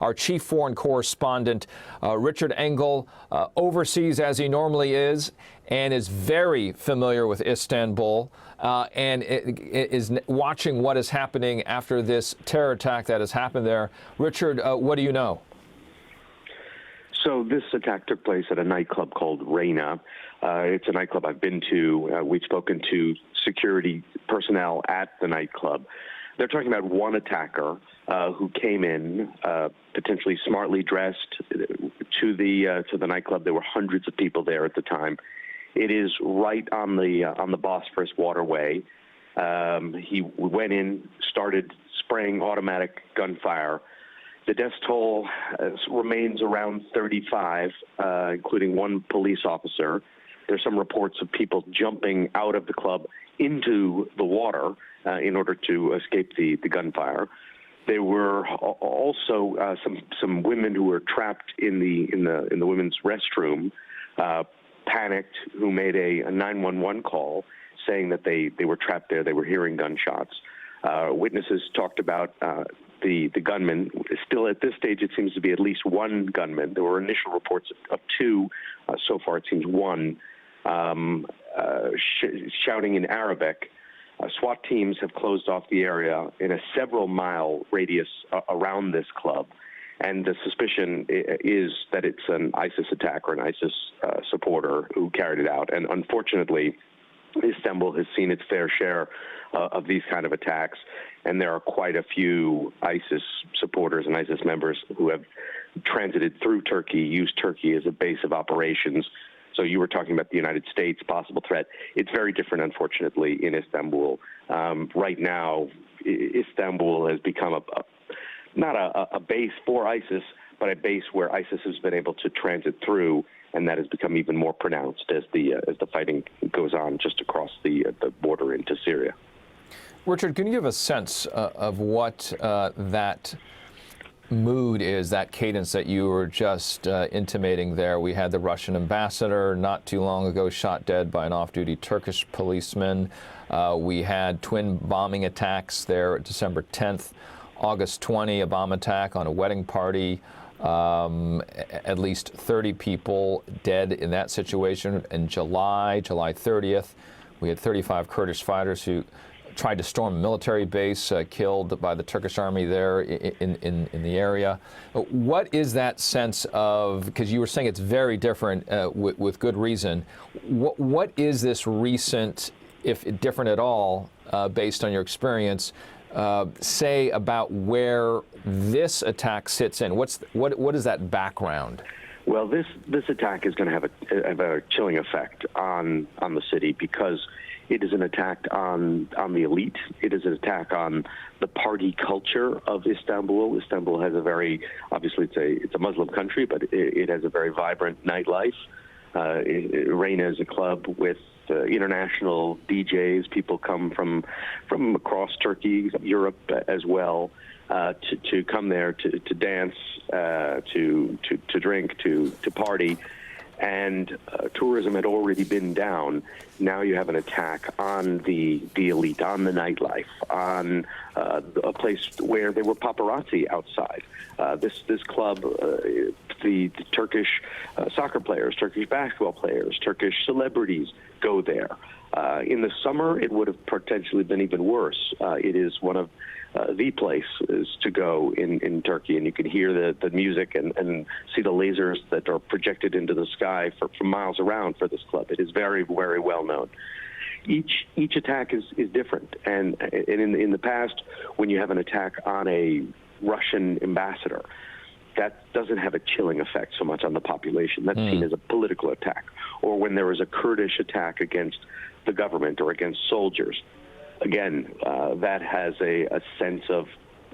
Our chief foreign correspondent, Richard Engel, overseas as he normally is and is very familiar with Istanbul and is watching what is happening after this terror attack that has happened there. Richard, what do you know? So this attack took place at a nightclub called Reyna. It's a nightclub I've been to. We've spoken to security personnel at the nightclub. They're talking about one attacker who came in, potentially smartly dressed, to the nightclub. There were hundreds of people there at the time. It is right on the Bosphorus waterway. He went in, started spraying automatic gunfire. The death toll remains around 35, including one police officer. There's some reports of people jumping out of the club into the water in order to escape the gunfire. There were also some women who were trapped in the women's restroom, panicked, who made a 911 call saying that they were trapped there. They were hearing gunshots. Witnesses talked about the gunman. Still at this stage, it seems to be at least one gunman. There were initial reports of two. So far, it seems one, shouting in Arabic. SWAT teams have closed off the area in a several-mile radius around this club, and the suspicion is that it's an ISIS attack or an ISIS supporter who carried it out. And unfortunately, Istanbul has seen its fair share of these kind of attacks, and there are quite a few ISIS supporters and ISIS members who have transited through Turkey, used Turkey as a base of operations. So you were talking about the United States, possible threat. It's very different, unfortunately, in Istanbul. Right now, Istanbul has become not a base for ISIS, but a base where ISIS has been able to transit through, and that has become even more pronounced as the fighting goes on just across the border into Syria. Richard, can you give a sense of what that mood is, that cadence that you were just intimating there? We had the Russian ambassador not too long ago shot dead by an off-duty Turkish policeman. We had twin bombing attacks there December 10th, August 20, a bomb attack on a wedding party. At least 30 people dead in that situation. In July 30th, we had 35 Kurdish fighters who tried to storm a military base, killed by the Turkish army there in the area. What is that sense of, because you were saying it's very different with good reason, what is this recent, if different at all, based on your experience, say about where this attack sits in? What is that background? Well, this attack is going to have a chilling effect on the city, because it is an attack on the elite. It is an attack on the party culture of Istanbul. Istanbul has obviously it's a Muslim country, but it has a very vibrant nightlife. Reyna is a club with international DJs. People come from across Turkey, Europe as well, to come there to dance, to drink, to party. And tourism had already been down. Now you have an attack on the elite, on the nightlife, on a place where there were paparazzi outside. This club, the Turkish soccer players, Turkish basketball players, Turkish celebrities go there. In the summer, it would have potentially been even worse. It is one of the places to go in Turkey, and you can hear the music and see the lasers that are projected into the sky for miles around for this club. It is very, very well known. Each attack is different, and in the past, when you have an attack on a Russian ambassador, that doesn't have a chilling effect so much on the population. That's seen as a political attack. Or when there was a Kurdish attack against the government or against soldiers, again, that has a sense of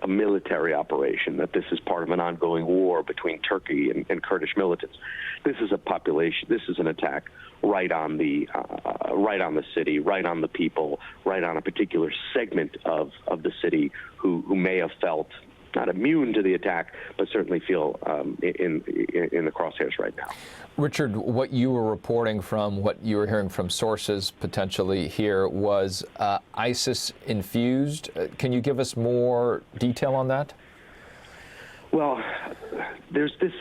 a military operation, that this is part of an ongoing war between Turkey and Kurdish militants. This is an attack right on the city, right on the people, right on a particular segment of the city who may have felt not immune to the attack, but certainly feel in the crosshairs right now. Richard, what you were reporting from, what you were hearing from sources potentially here was ISIS infused. Can you give us more detail on that? Well, there's this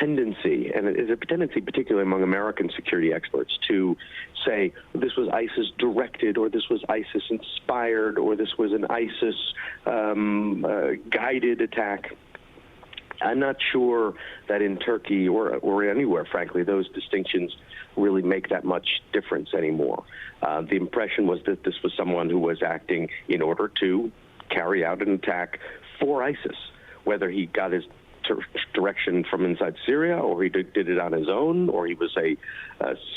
tendency, and it is a tendency particularly among American security experts, to say this was ISIS directed, or this was ISIS inspired, or this was an ISIS guided attack. I'm not sure that in Turkey or anywhere, frankly, those distinctions really make that much difference anymore. The impression was that this was someone who was acting in order to carry out an attack for ISIS, whether he got his direction from inside Syria, or he did it on his own, or he was a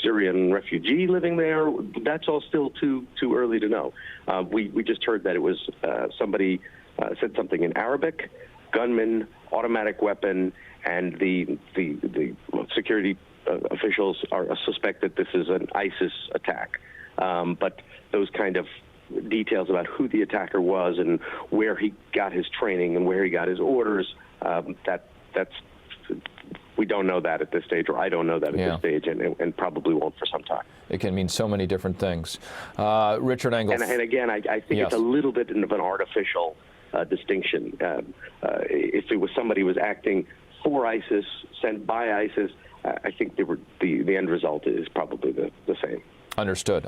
Syrian refugee living there. That's all still too early to know. We just heard that it was somebody said something in Arabic, gunman, automatic weapon, and the security officials suspect that this is an ISIS attack. But those kind of details about who the attacker was and where he got his training and where he got his orders, that's we don't know that at this stage, or I don't know that at this stage, and probably won't for some time. It can mean so many different things. Richard Engel. And again, I think it's a little bit of an artificial distinction. If it was somebody who was acting for ISIS, sent by ISIS, I think the end result is probably the same. Understood.